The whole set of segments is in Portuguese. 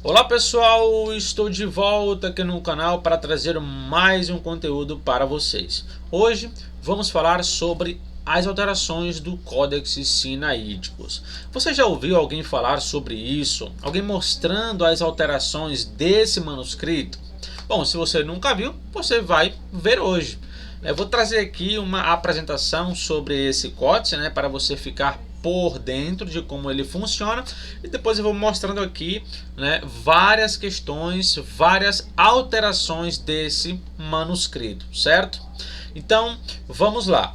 Olá pessoal, estou de volta aqui no canal para trazer mais um conteúdo para vocês. Hoje vamos falar sobre as alterações do Códex Sinaíticos. Você já ouviu alguém falar sobre isso? Alguém mostrando as alterações desse manuscrito? Bom, se você nunca viu, você vai ver hoje. Eu vou trazer aqui uma apresentação sobre esse códice, para você ficar por dentro de como ele funciona, e depois eu vou mostrando aqui, várias questões, várias alterações desse manuscrito, certo? Então vamos lá.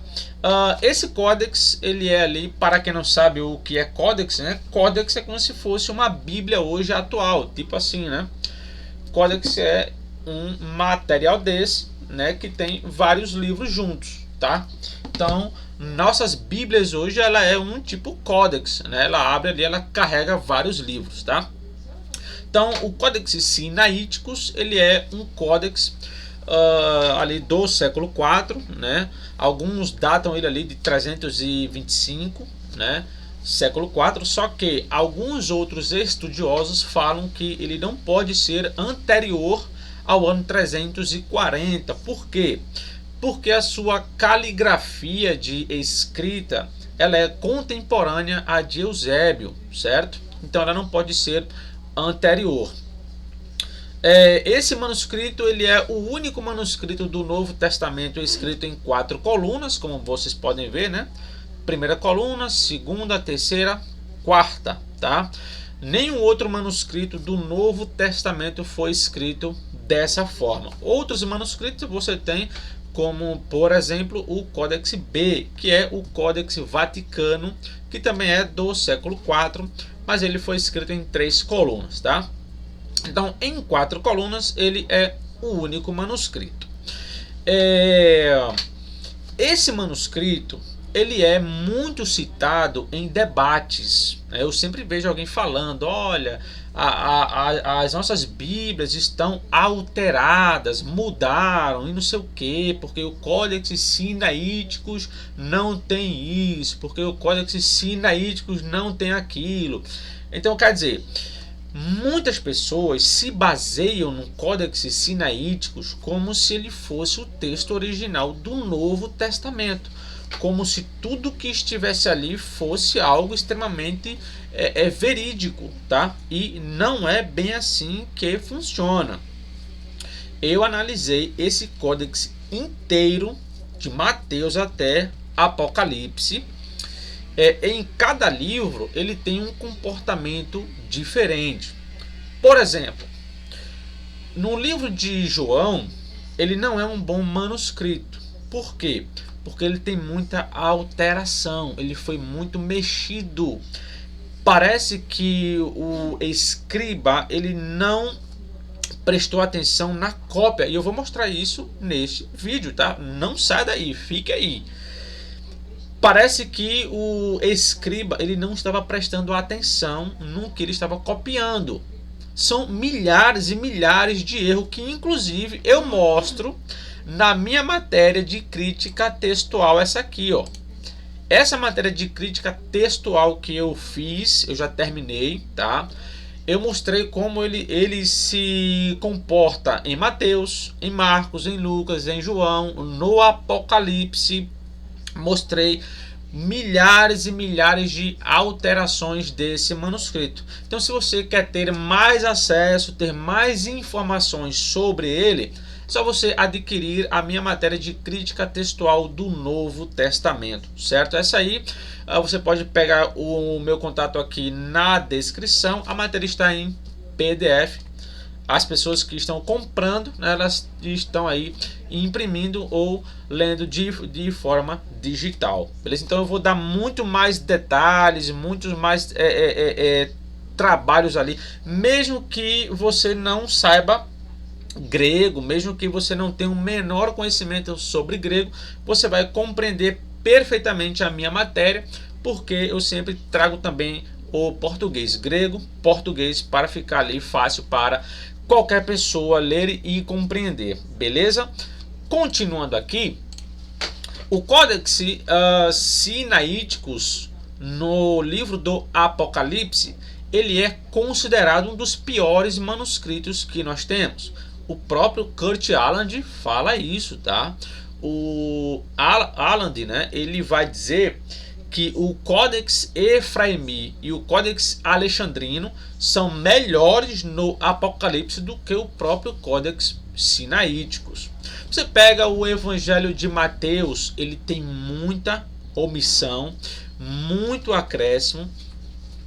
Esse códex, ele é ali, para quem não sabe o que é códex, códex é como se fosse uma bíblia hoje atual, tipo assim, códex é um material desse, que tem vários livros juntos, tá? Então, nossas bíblias hoje, ela é um tipo códex, Ela abre ali, ela carrega vários livros, tá? Então, o Códex Sinaíticos, ele é um códex ali do século IV, Alguns datam ele ali de 325, século IV, só que alguns outros estudiosos falam que ele não pode ser anterior ao ano 340. Por quê? Porque a sua caligrafia de escrita, ela é contemporânea à de Eusébio, certo? Então ela não pode ser anterior. Esse manuscrito, ele é o único manuscrito do Novo Testamento escrito em 4 colunas, como vocês podem ver, Primeira coluna, segunda, terceira, quarta, tá? Nenhum outro manuscrito do Novo Testamento foi escrito dessa forma. Outros manuscritos você tem, como por exemplo o Códex B, que é o Códex Vaticano, que também é do século IV, mas ele foi escrito em 3 colunas, tá? Então, em 4 colunas, ele é o único manuscrito. Esse manuscrito, ele é muito citado em debates. Eu sempre vejo alguém falando, olha, as nossas bíblias estão alteradas, mudaram e não sei o que, porque o Códex Sinaíticos não tem isso, porque o Códex Sinaíticos não tem aquilo. Então, quer dizer, muitas pessoas se baseiam no Códex Sinaíticos como se ele fosse o texto original do Novo Testamento, como se tudo que estivesse ali fosse algo extremamente verídico, tá? E não é bem assim que funciona. Eu analisei esse códex inteiro, de Mateus até Apocalipse. Em cada livro ele tem um comportamento diferente. Por exemplo, no livro de João, ele não é um bom manuscrito. Por quê? Porque ele tem muita alteração, ele foi muito mexido. Parece que o escriba, ele não prestou atenção na cópia, e eu vou mostrar isso neste vídeo, tá? Não sai daí, fique aí. Parece que o escriba, ele não estava prestando atenção no que ele estava copiando. São milhares e milhares de erros que inclusive eu mostro na minha matéria de crítica textual, essa aqui, ó. Essa matéria de crítica textual que eu fiz, eu já terminei, tá? Eu mostrei como ele se comporta em Mateus, em Marcos, em Lucas, em João, no Apocalipse. Mostrei milhares e milhares de alterações desse manuscrito. Então, se você quer ter mais acesso, ter mais informações sobre ele, é só você adquirir a minha matéria de crítica textual do Novo Testamento, certo? Essa aí você pode pegar o meu contato aqui na descrição. A matéria está em PDF. As pessoas que estão comprando, elas estão aí imprimindo ou lendo de forma digital, beleza? Então eu vou dar muito mais detalhes, muitos mais trabalhos ali, mesmo que você não saiba grego, mesmo que você não tenha o menor conhecimento sobre grego, você vai compreender perfeitamente a minha matéria, porque eu sempre trago também o português, grego, português, para ficar ali fácil para qualquer pessoa ler e compreender, beleza? Continuando aqui, o Códex Sinaíticos no livro do Apocalipse, ele é considerado um dos piores manuscritos que nós temos. O próprio Kurt Aland fala isso, tá? O Aland, né, ele vai dizer que o Codex Efraimi e o Codex Alexandrino são melhores no Apocalipse do que o próprio Codex Sinaíticos. Você pega o Evangelho de Mateus, ele tem muita omissão, muito acréscimo,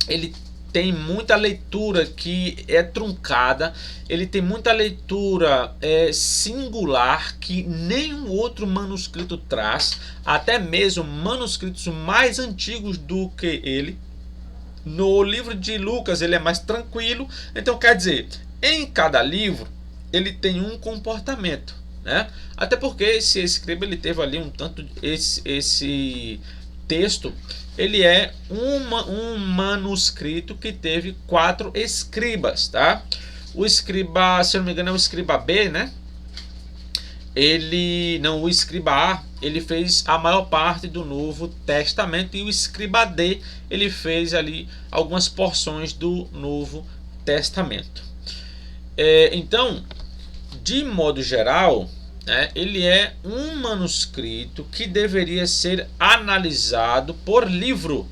ele tem muita leitura que é truncada, ele tem muita leitura singular que nenhum outro manuscrito traz, até mesmo manuscritos mais antigos do que ele. No livro de Lucas ele é mais tranquilo, então quer dizer, em cada livro ele tem um comportamento, né? Até porque esse escriba ele teve ali um tanto esse texto, ele é um manuscrito que teve 4 escribas, tá? O escriba, se eu não me engano, é o escriba B, né? O escriba A, ele fez a maior parte do Novo Testamento, e o escriba D, ele fez ali algumas porções do Novo Testamento. Então, de modo geral, ele é um manuscrito que deveria ser analisado por livro.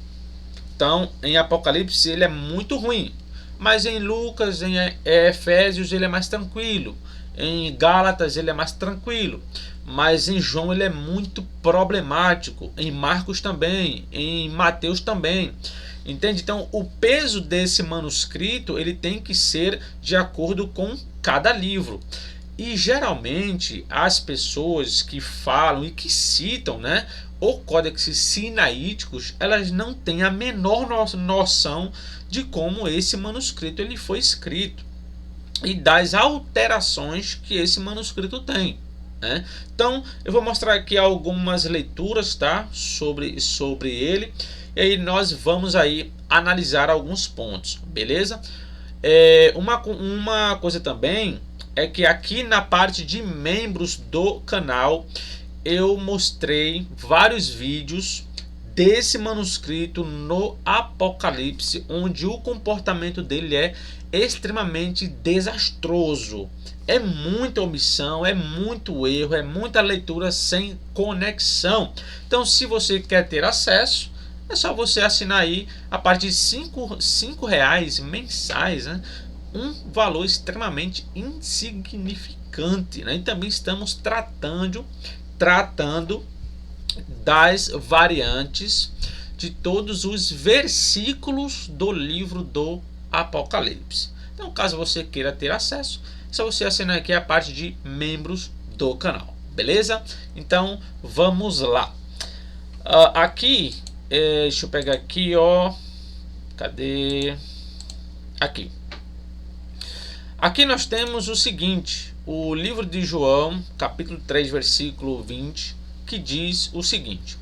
Então, em Apocalipse ele é muito ruim, mas em Lucas, em Efésios ele é mais tranquilo, em Gálatas ele é mais tranquilo, mas em João ele é muito problemático, em Marcos também, em Mateus também. Entende? Então, o peso desse manuscrito ele tem que ser de acordo com cada livro. E geralmente as pessoas que falam e que citam, né, o Códex Sinaíticos, elas não têm a menor noção de como esse manuscrito ele foi escrito e das alterações que esse manuscrito tem, né? Então eu vou mostrar aqui algumas leituras, tá, sobre ele, e aí nós vamos aí analisar alguns pontos, beleza? Uma coisa também é que aqui na parte de membros do canal eu mostrei vários vídeos desse manuscrito no Apocalipse, onde o comportamento dele é extremamente desastroso. É muita omissão, é muito erro, é muita leitura sem conexão. Então, se você quer ter acesso, é só você assinar aí a partir de R$ 5 mensais, né? Um valor extremamente insignificante, né? E também estamos tratando das variantes de todos os versículos do livro do Apocalipse. Então, caso você queira ter acesso, é só você assinar aqui a parte de membros do canal, beleza? Então, vamos lá. Aqui, deixa eu pegar aqui, ó. Cadê? Aqui. Aqui nós temos o seguinte, o livro de João, capítulo 3, versículo 20, que diz o seguinte: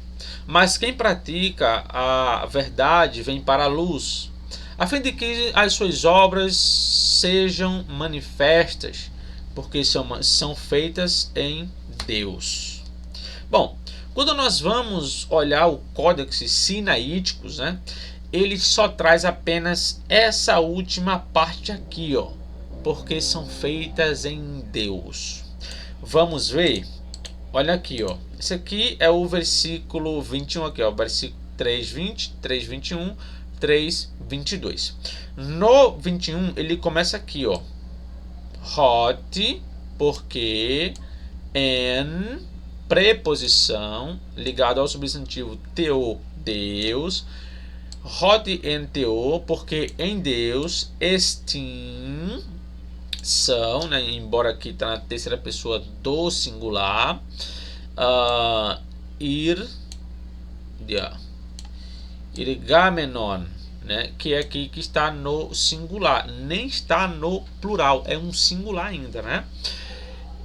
mas quem pratica a verdade vem para a luz, a fim de que as suas obras sejam manifestas, porque são feitas em Deus. Bom, quando nós vamos olhar o Códex Sinaíticos, né, ele só traz apenas essa última parte aqui, ó, porque são feitas em Deus. Vamos ver? Olha aqui, ó. Esse aqui é o versículo 21 aqui, ó, versículo 3:20, 3:21, 3:22. No 21 ele começa aqui, ó. Hot, porque, en, preposição ligado ao substantivo teo, Deus. Hot en teo, porque em Deus, estim, são, né, embora aqui está na terceira pessoa do singular, irgamenon, né, que é aqui que está no singular, nem está no plural, é um singular ainda, né?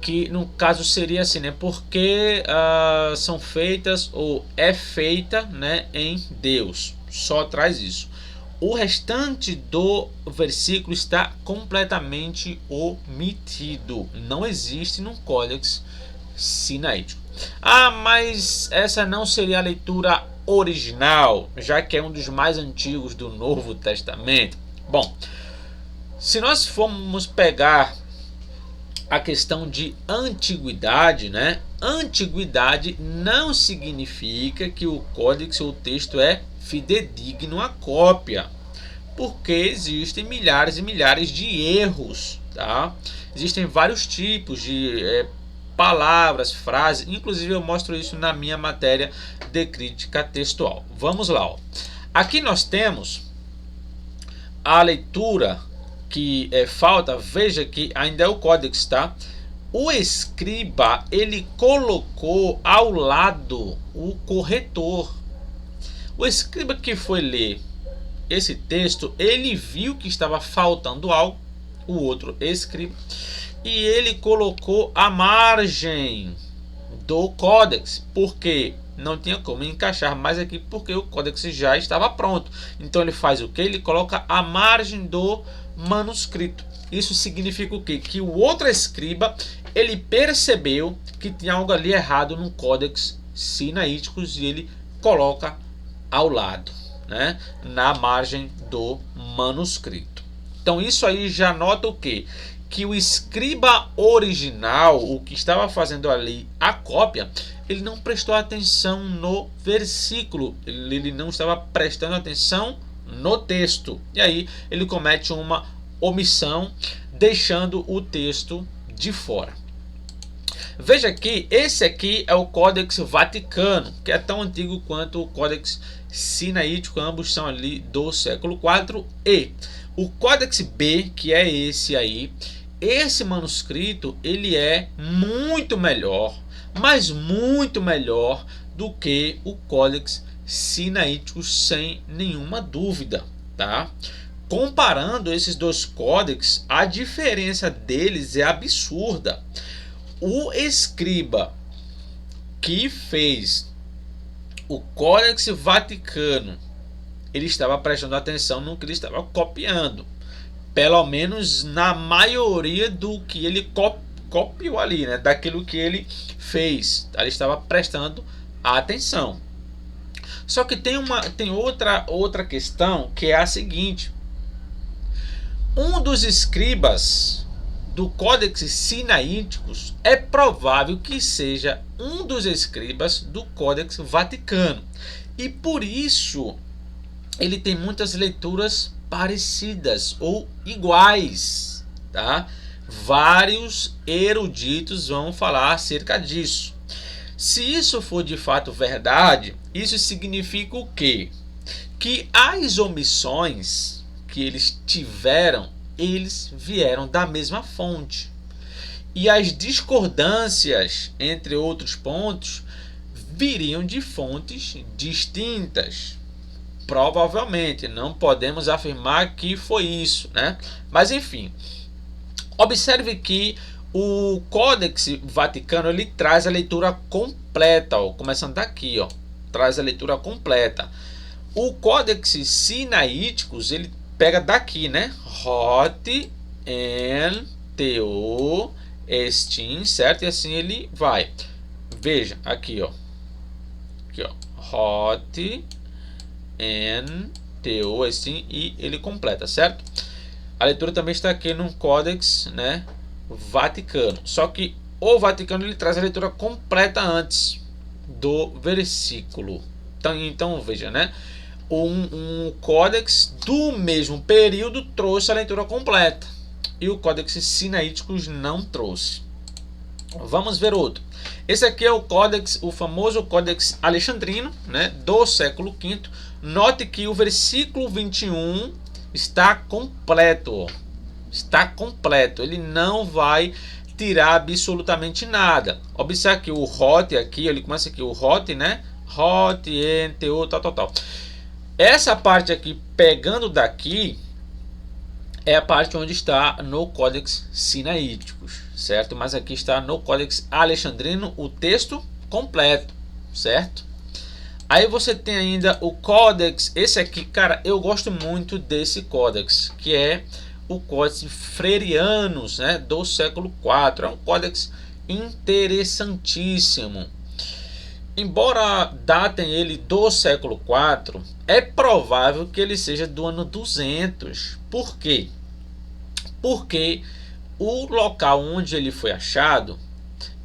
Que no caso seria assim, né? Porque são feitas ou é feita, né, em Deus. Só traz isso. O restante do versículo está completamente omitido. Não existe no Códex Sinaítico. Mas essa não seria a leitura original, já que é um dos mais antigos do Novo Testamento. Bom, se nós formos pegar a questão de antiguidade, né? Antiguidade não significa que o códex ou o texto é fidedigno à cópia, porque existem milhares e milhares de erros, tá? Existem vários tipos de palavras, frases, inclusive eu mostro isso na minha matéria de crítica textual. Vamos lá, ó. Aqui nós temos a leitura que falta, veja que ainda é o códex, tá? O escriba, ele colocou ao lado o corretor. O escriba que foi ler esse texto, ele viu que estava faltando algo, o outro escriba, e ele colocou a margem do códex, porque não tinha como encaixar mais aqui, porque o códex já estava pronto. Então ele faz o que? Ele coloca a margem do manuscrito. Isso significa o quê? Que o outro escriba, ele percebeu que tinha algo ali errado no códex sinaíticos e ele coloca ao lado, né, na margem do manuscrito. Então isso aí já nota o quê? Que o escriba original, o que estava fazendo ali a cópia, ele não prestou atenção no versículo, ele não estava prestando atenção no texto. E aí ele comete uma omissão, deixando o texto de fora. Veja que esse aqui é o Códex Vaticano, que é tão antigo quanto o Códex Sinaítico, ambos são ali do século IV. E o Códex B, que é esse aí, esse manuscrito, ele é muito melhor, mas muito melhor do que o Códex Sinaítico, sem nenhuma dúvida, tá? Comparando esses dois códex, a diferença deles é absurda. O escriba que fez o Códex Vaticano, ele estava prestando atenção no que ele estava copiando, pelo menos na maioria do que ele copiou ali, né? Daquilo que ele fez, ele estava prestando atenção. Só que tem outra questão, que é a seguinte: um dos escribas do Códex Sinaíticos é provável que seja um dos escribas do Códex Vaticano, e por isso ele tem muitas leituras parecidas ou iguais, tá? Vários eruditos vão falar acerca disso. Se isso for de fato verdade, isso significa o quê? Que as omissões que eles tiveram, eles vieram da mesma fonte. E as discordâncias entre outros pontos viriam de fontes distintas. Provavelmente, não podemos afirmar que foi isso, né? Mas enfim, observe que o Códex Vaticano, ele traz a leitura completa, ó, começando daqui, ó, traz a leitura completa. O Códex Sinaíticos, ele pega daqui, né? Hot and Teo Estin, certo? E assim ele vai. Veja aqui, ó. Aqui, ó. Hot and Teo Estin, e ele completa, certo? A leitura também está aqui no Códex, né, Vaticano. Só que o Vaticano, ele traz a leitura completa antes do versículo. Então veja, né? Um códex do mesmo período trouxe a leitura completa e o Códex Sinaíticos não trouxe. Vamos ver outro. Esse aqui é o Códex, o famoso Códex Alexandrino, né, do século V. Note que o versículo 21 está completo. Está completo. Ele não vai tirar absolutamente nada. Observe que o hot aqui, ele começa aqui o hot, né? Hot, NTO, tal. Essa parte aqui, pegando daqui, é a parte onde está no Códex Sinaíticos, certo? Mas aqui está no Códex Alexandrino o texto completo, certo? Aí você tem ainda o Códex, esse aqui, cara, eu gosto muito desse Códex, que é o Códex Freirianos, né, do século IV. É um Códex interessantíssimo. Embora datem ele do século IV, é provável que ele seja do ano 200. Por quê? Porque o local onde ele foi achado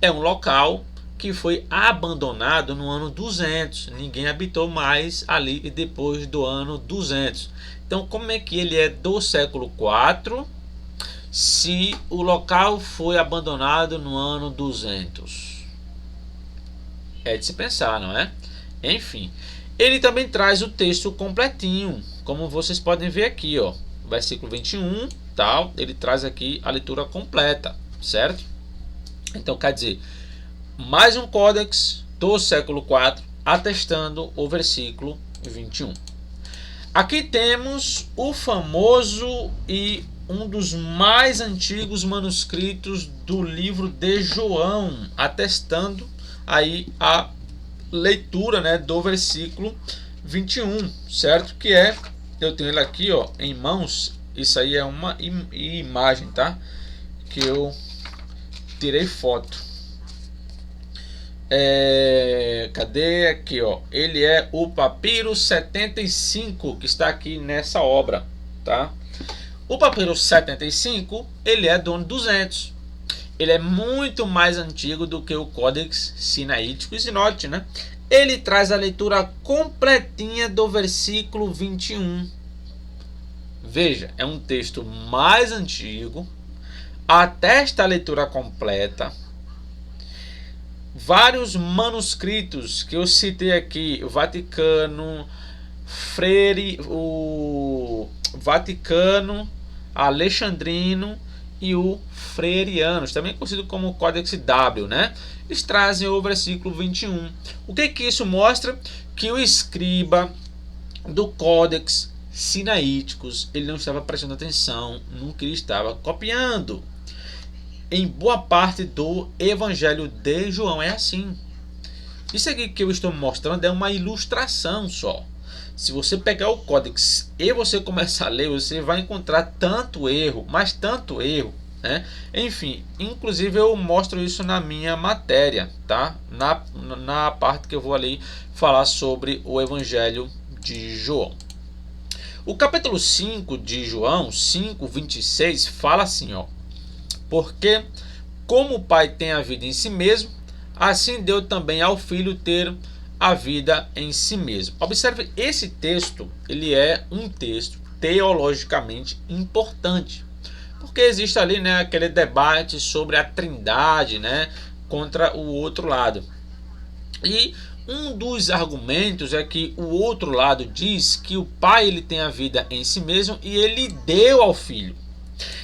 é um local que foi abandonado no ano 200. Ninguém habitou mais ali depois do ano 200. Então, como é que ele é do século IV se o local foi abandonado no ano 200? É de se pensar, não é? Enfim, ele também traz o texto completinho, como vocês podem ver aqui, ó, versículo 21, tal, ele traz aqui a leitura completa, certo? Então, quer dizer, mais um códex do século IV atestando o versículo 21. Aqui temos o famoso e um dos mais antigos manuscritos do livro de João, atestando aí a leitura, né, do versículo 21, certo? Que é, eu tenho ele aqui, ó, em mãos. Isso aí é uma imagem, tá? Que eu tirei foto. Cadê aqui, ó? Ele é o papiro 75 que está aqui nessa obra, tá? O papiro 75, ele é do ano 200. Ele é muito mais antigo do que o Códex Sinaítico. E note, né? Ele traz a leitura completinha do versículo 21. Veja, é um texto mais antigo, atesta a leitura completa. Vários manuscritos que eu citei aqui, o Vaticano, o Vaticano, Alexandrino e o Freirianos, também conhecido como Códex W, né? Eles trazem o versículo 21. O que isso mostra? Que o escriba do Códex Sinaíticos, ele não estava prestando atenção no que ele estava copiando. Em boa parte do Evangelho de João é assim. Isso aqui que eu estou mostrando é uma ilustração só. Se você pegar o Códex e você começar a ler, você vai encontrar tanto erro, mas tanto erro, né? Enfim, inclusive eu mostro isso na minha matéria, tá? Na parte que eu vou ali falar sobre o Evangelho de João. O capítulo 5 de João, 5:26, fala assim, ó: porque como o Pai tem a vida em si mesmo, assim deu também ao Filho ter a vida em si mesmo. Observe, esse texto, ele é um texto teologicamente importante, porque existe ali, né, aquele debate sobre a Trindade, né, contra o outro lado. E um dos argumentos é que o outro lado diz que o Pai, ele tem a vida em si mesmo e ele deu ao Filho.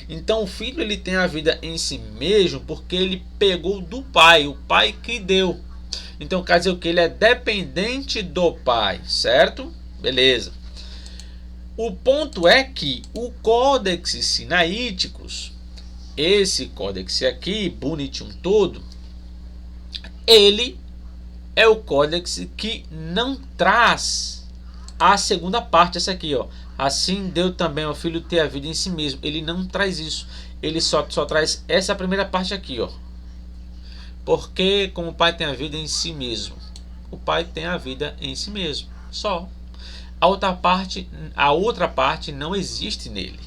Então o Filho, ele tem a vida em si mesmo porque ele pegou do Pai, o Pai que deu. Então quer dizer que ele é dependente do Pai, certo? Beleza. O ponto é que o Códex Sinaíticos, esse códex aqui, bonitinho todo, ele é o códex que não traz a segunda parte, essa aqui, ó. Assim deu também ao Filho ter a vida em si mesmo. Ele não traz isso. Ele só traz essa primeira parte aqui, ó. Porque como o Pai tem a vida em si mesmo. O Pai tem a vida em si mesmo. Só. A outra parte não existe nele.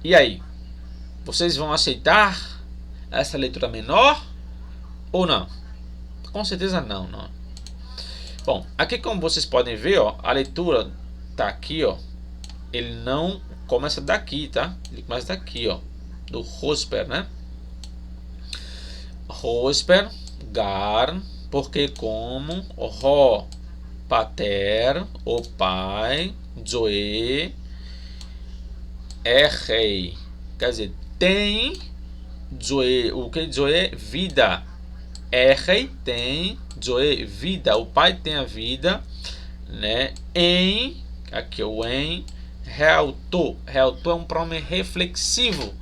E aí? Vocês vão aceitar essa leitura menor ou não? Com certeza não. Bom, aqui como vocês podem ver, ó, a leitura tá aqui, ó. Ele não começa daqui, tá? Ele começa daqui, ó, do Rosper, né? Rosper, gar, porque como, ro, pater, o pai, zoe, é rei. Quer dizer, tem, zoe, o que zoe? Vida. É rei, tem, zoe, vida. O pai tem a vida, né? Em, aqui o em, realto. Realto é um pronome reflexivo,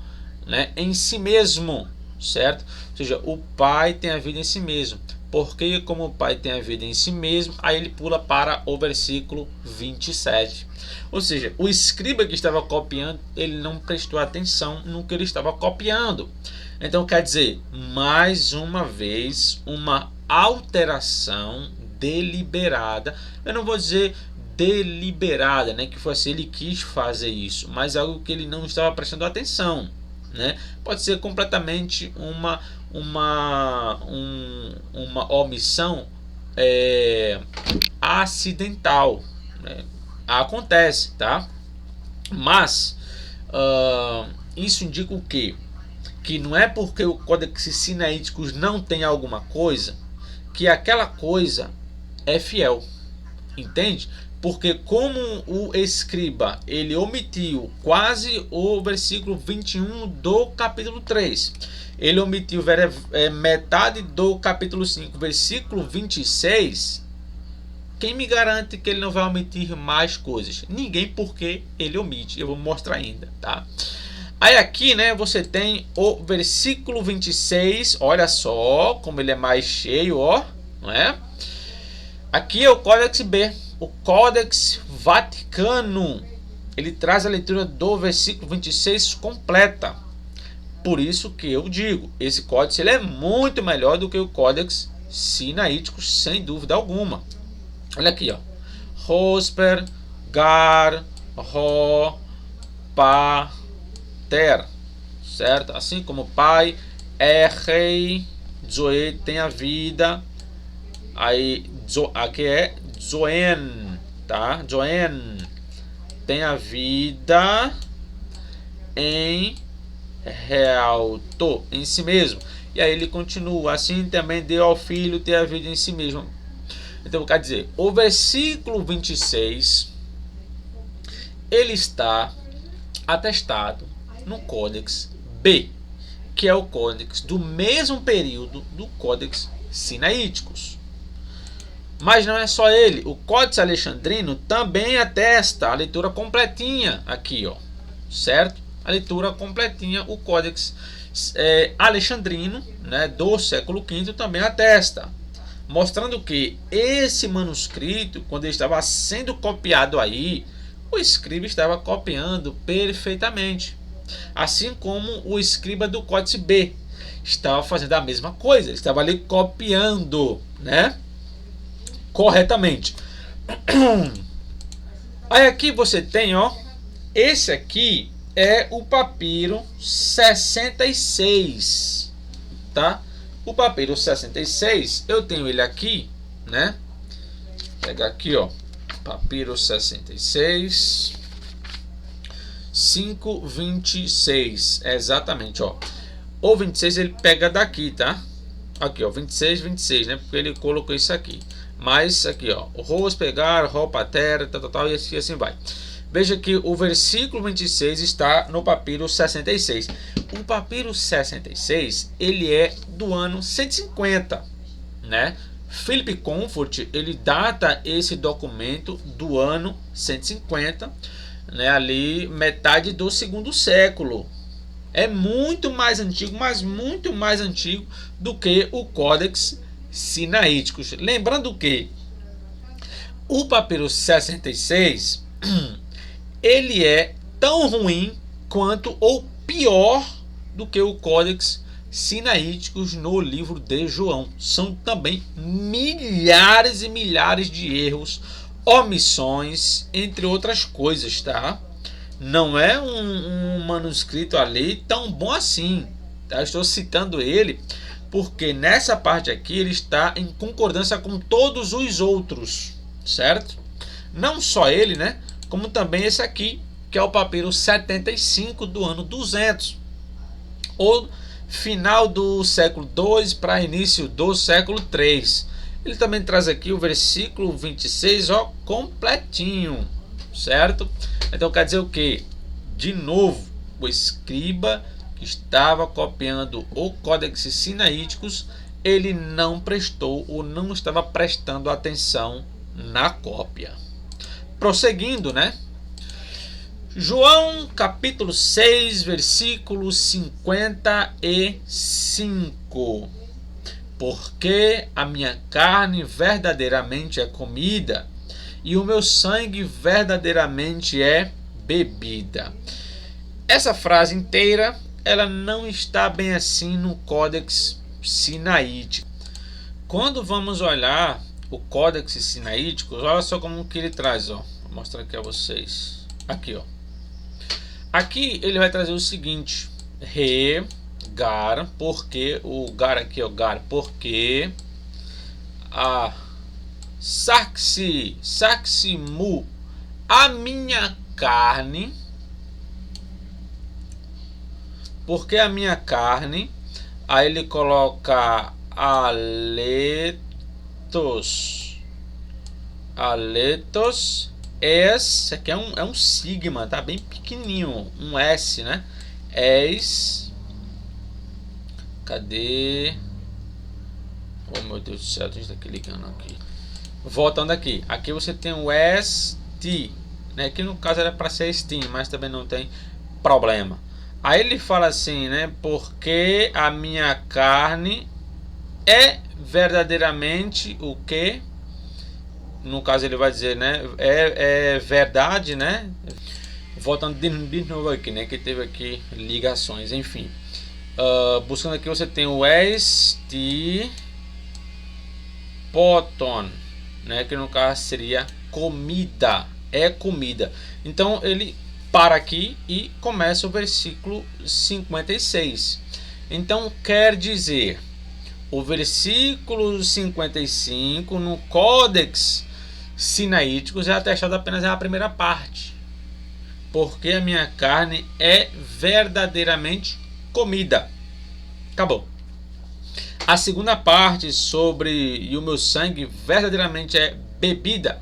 né? Em si mesmo, certo? Ou seja, o Pai tem a vida em si mesmo. Porque como o Pai tem a vida em si mesmo, aí ele pula para o versículo 27. Ou seja, o escriba que estava copiando, ele não prestou atenção no que ele estava copiando. Então quer dizer, mais uma vez, uma alteração deliberada. Eu não vou dizer deliberada, né, que foi assim, ele quis fazer isso, mas algo que ele não estava prestando atenção, né? Pode ser completamente uma omissão acidental, né? Acontece, tá? Mas isso indica o quê? Que não é porque o Códex Sinaíticos não tem alguma coisa que aquela coisa é fiel, entende? Porque como o escriba ele omitiu quase o versículo 21 do capítulo 3, ele omitiu metade do capítulo 5, versículo 26, quem me garante que ele não vai omitir mais coisas? Ninguém, porque ele omite. Eu vou mostrar ainda, tá? Aí aqui, né, você tem o versículo 26, olha só como ele é mais cheio, ó, não é? Aqui é o Códex B, o Códex Vaticano. Ele traz a leitura do versículo 26 completa. Por isso que eu digo, esse códice ele é muito melhor do que o Códex Sinaítico, sem dúvida alguma. Olha aqui, ó. Rosper, Gar, Ro, Pa, Ter, certo? Assim como pai, rei, Zoe tem a vida. Aí aqui é Zoen, tá? Zoen tem a vida em realto, em si mesmo. E aí ele continua, assim também deu ao filho ter a vida em si mesmo. Então quer dizer, o versículo 26 ele está atestado no Códex B, que é o códex do mesmo período do Códex Sinaíticos. Mas não é só ele, o Códice Alexandrino também atesta a leitura completinha aqui, ó, certo? A leitura completinha, o Códex Alexandrino, né, do século V também atesta, mostrando que esse manuscrito, quando ele estava sendo copiado aí, o escriba estava copiando perfeitamente, assim como o escriba do Códice B estava fazendo a mesma coisa, ele estava ali copiando, né, corretamente. Aí aqui você tem, ó, esse aqui é o papiro 66, tá? O papiro 66, eu tenho ele aqui, né? Pega aqui, ó, papiro 66, 526, exatamente, ó. O 26 ele pega daqui, tá? Aqui, ó, 26, 26, né? Porque ele colocou isso aqui. Mas aqui, ó, Ros pegar, roupa terra, tal, e assim vai. Veja que o versículo 26 está no papiro 66. O papiro 66, ele é do ano 150, né? Philip Comfort, ele data esse documento do ano 150, né? Ali, metade do segundo século. É muito mais antigo, mas muito mais antigo do que o Códex Sinaíticos. Lembrando que o papiro 66 ele é tão ruim quanto ou pior do que o Códex Sinaíticos no livro de João. São também milhares e milhares de erros, omissões, entre outras coisas, tá? Não é um manuscrito ali tão bom assim, tá? Estou citando ele porque nessa parte aqui ele está em concordância com todos os outros, certo? Não só ele, né? Como também esse aqui, que é o papiro 75 do ano 200, ou final do século 2 para início do século 3. Ele também traz aqui o versículo 26, ó, completinho, certo? Então quer dizer o que? De novo, o escriba que estava copiando o Códex Sinaíticos, ele não prestou ou não estava prestando atenção na cópia. Prosseguindo, né? João capítulo 6, versículo 55. Porque a minha carne verdadeiramente é comida e o meu sangue verdadeiramente é bebida. Essa frase inteira, ela não está bem assim no Códex Sinaítico. Quando vamos olhar o Códex Sinaítico, olha só como que ele traz, ó. Vou mostrar aqui a vocês. Aqui, ó. Aqui ele vai trazer o seguinte: re, gar, porque o gar aqui, ó, gar, porque a saximu, a minha carne, porque a minha carne, aí ele coloca aletos, esse aqui é um sigma, tá bem pequenininho, um S, né? Es, cadê? Oh meu Deus do céu, a gente tá ligando aqui. Voltando aqui, aqui você tem o ST, né? Que no caso era para ser Steam, mas também não tem problema. Aí ele fala assim, né? Porque a minha carne é verdadeiramente o que? No caso ele vai dizer, né? É verdade, né? Voltando de novo aqui, né? Que teve aqui ligações, enfim. Buscando aqui você tem o ST Poton, né? Que no caso seria comida, é comida. Então ele para aqui e começa o versículo 56. Então quer dizer, o versículo 55 no Códex Sinaítico é atestado apenas a primeira parte, porque a minha carne é verdadeiramente comida. Acabou. A segunda parte sobre e o meu sangue verdadeiramente é bebida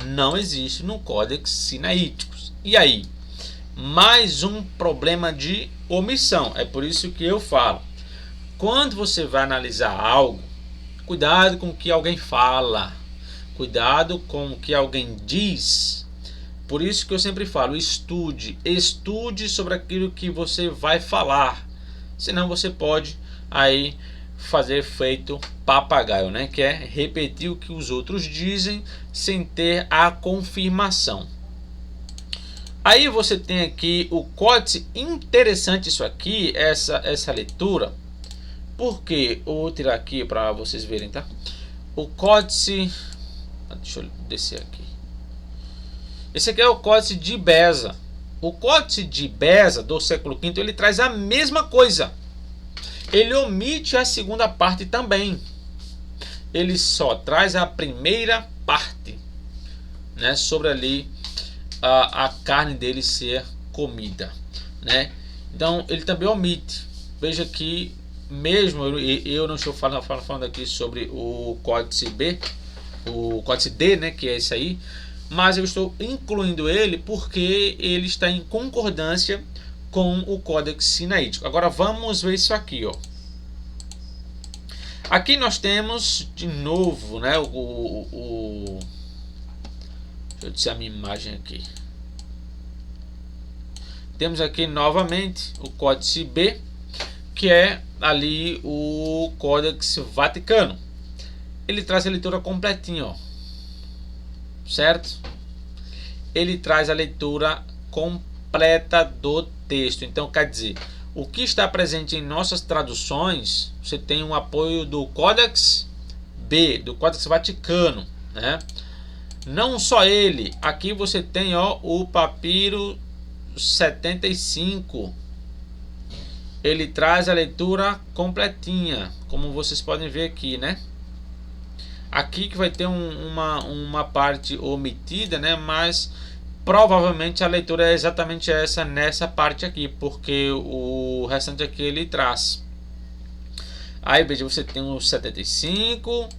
não existe no Códex Sinaítico. E aí? Mais um problema de omissão. É por isso que eu falo, quando você vai analisar algo, cuidado com o que alguém fala, cuidado com o que alguém diz. Por isso que eu sempre falo, estude sobre aquilo que você vai falar. Senão você pode aí fazer feito papagaio, né? Que é repetir o que os outros dizem sem ter a confirmação. Aí você tem aqui o códice, interessante isso aqui, essa leitura, porque eu vou tirar aqui para vocês verem, tá? O códice, deixa eu descer aqui. Esse aqui é o códice de Beza. O códice de Beza do século V, ele traz a mesma coisa. Ele omite a segunda parte também. Ele só traz a primeira parte, né, sobre ali a carne dele ser comida, né? Então ele também omite. Veja que mesmo eu não estou falando aqui sobre o códice B, o códice D, né, que é esse aí, mas eu estou incluindo ele porque ele está em concordância com o Códex Sinaítico. Agora vamos ver isso aqui, ó. Aqui nós temos de novo, né, deixa eu dizer a minha imagem aqui. Temos aqui novamente o Códice B, que é ali o Códex Vaticano. Ele traz a leitura completinha, ó. Certo? Ele traz a leitura completa do texto. Então, quer dizer, o que está presente em nossas traduções, você tem um apoio do Códex B, do Códex Vaticano, né? Não só ele, aqui você tem, ó, o Papiro 75. Ele traz a leitura completinha, como vocês podem ver aqui, né? Aqui que vai ter uma parte omitida, né? Mas provavelmente a leitura é exatamente essa nessa parte aqui, porque o restante aqui ele traz. Aí veja, você tem um 75,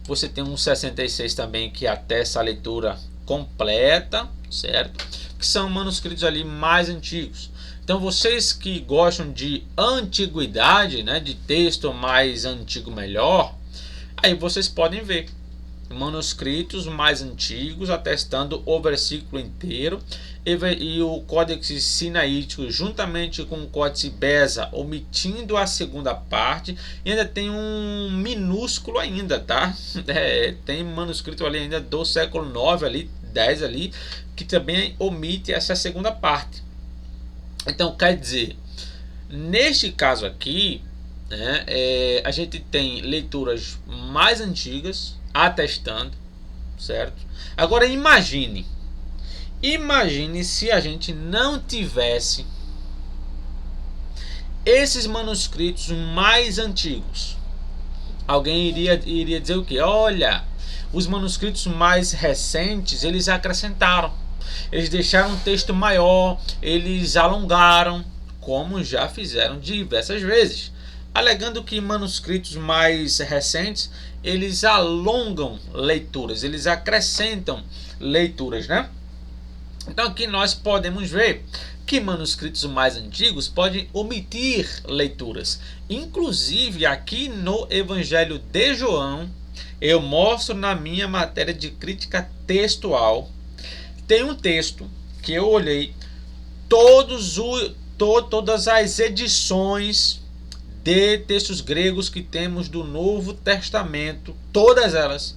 você tem um 66 também que atesta a leitura completa, certo? Que são manuscritos ali mais antigos. Então vocês que gostam de antiguidade, né, de texto mais antigo melhor, aí vocês podem ver manuscritos mais antigos atestando o versículo inteiro e o Códex Sinaítico juntamente com o Códice Beza omitindo a segunda parte, e ainda tem um minúsculo ainda, tá? Tem manuscrito ali ainda do século 9 ali, 10 ali, que também omite essa segunda parte. Então quer dizer, neste caso aqui, né, a gente tem leituras mais antigas, atestando, certo? Agora imagine se a gente não tivesse esses manuscritos mais antigos. Alguém iria dizer o quê? Olha, os manuscritos mais recentes, eles acrescentaram, eles deixaram um texto maior, eles alongaram, como já fizeram diversas vezes, alegando que manuscritos mais recentes, eles alongam leituras, eles acrescentam leituras, né? Então aqui nós podemos ver que manuscritos mais antigos podem omitir leituras. Inclusive aqui no Evangelho de João, eu mostro na minha matéria de crítica textual, tem um texto que eu olhei todas as edições de textos gregos que temos do Novo Testamento, todas elas,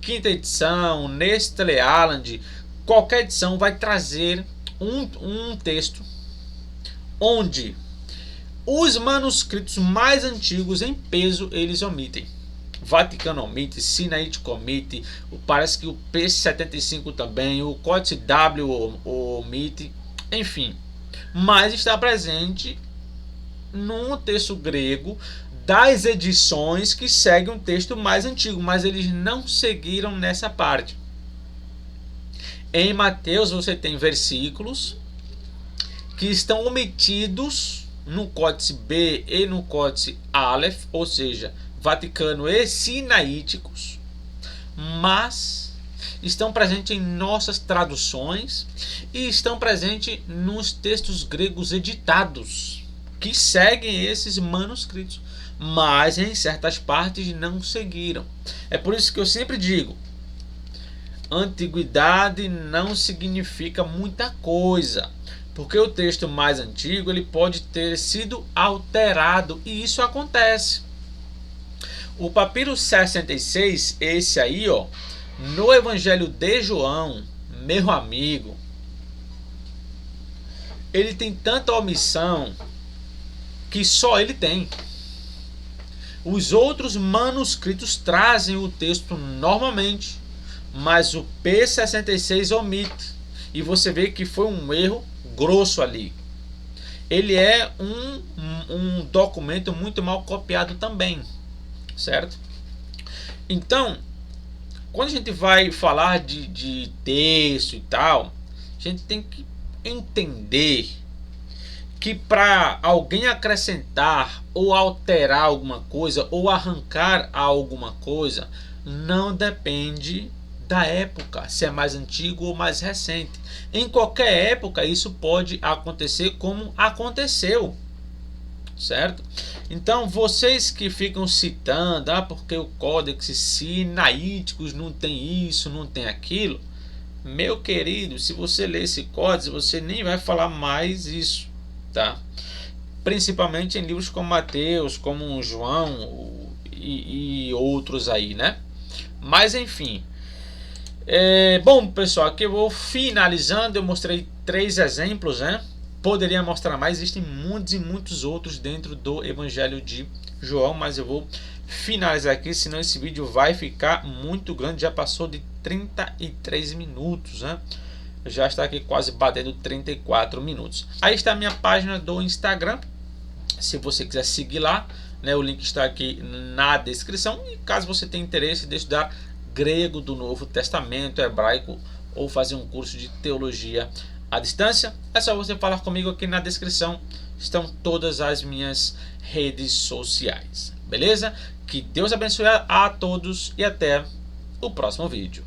quinta edição, Nestle Aland, qualquer edição vai trazer um texto onde os manuscritos mais antigos em peso eles omitem. Vaticano omite, Sinaítico omite, parece que o P75 também, o Códice W omite, enfim. Mas está presente num texto grego das edições que seguem um texto mais antigo, mas eles não seguiram nessa parte. Em Mateus você tem versículos que estão omitidos no Códice B e no Códice Aleph, ou seja, Vaticano e Sinaíticos, mas estão presentes em nossas traduções e estão presentes nos textos gregos editados que seguem esses manuscritos, mas em certas partes não seguiram. É por isso que eu sempre digo, antiguidade não significa muita coisa, porque o texto mais antigo ele pode ter sido alterado e isso acontece. O papiro 66, esse aí, ó, no Evangelho de João, meu amigo, ele tem tanta omissão que só ele tem. Os outros manuscritos trazem o texto normalmente, mas o P66 omite. E você vê que foi um erro grosso ali. Ele é um documento muito mal copiado também, certo? Então, quando a gente vai falar de texto e tal, a gente tem que entender que para alguém acrescentar ou alterar alguma coisa ou arrancar alguma coisa, não depende da época, se é mais antigo ou mais recente. Em qualquer época isso pode acontecer como aconteceu, certo? Então vocês que ficam citando, porque o Códex Sinaíticos não tem isso, não tem aquilo, meu querido, se você ler esse códice, você nem vai falar mais isso, tá? Principalmente em livros como Mateus, como João e outros aí, né? Mas enfim, bom pessoal, aqui eu vou finalizando. Eu mostrei 3 exemplos, né? Poderia mostrar mais, existem muitos e muitos outros dentro do Evangelho de João, mas eu vou finalizar aqui, senão esse vídeo vai ficar muito grande. Já passou de 33 minutos, né? Já está aqui quase batendo 34 minutos. Aí está a minha página do Instagram, se você quiser seguir lá, né? O link está aqui na descrição. E caso você tenha interesse de estudar grego do Novo Testamento, hebraico, ou fazer um curso de teologia à distância, é só você falar comigo. Aqui na descrição estão todas as minhas redes sociais, beleza? Que Deus abençoe a todos e até o próximo vídeo.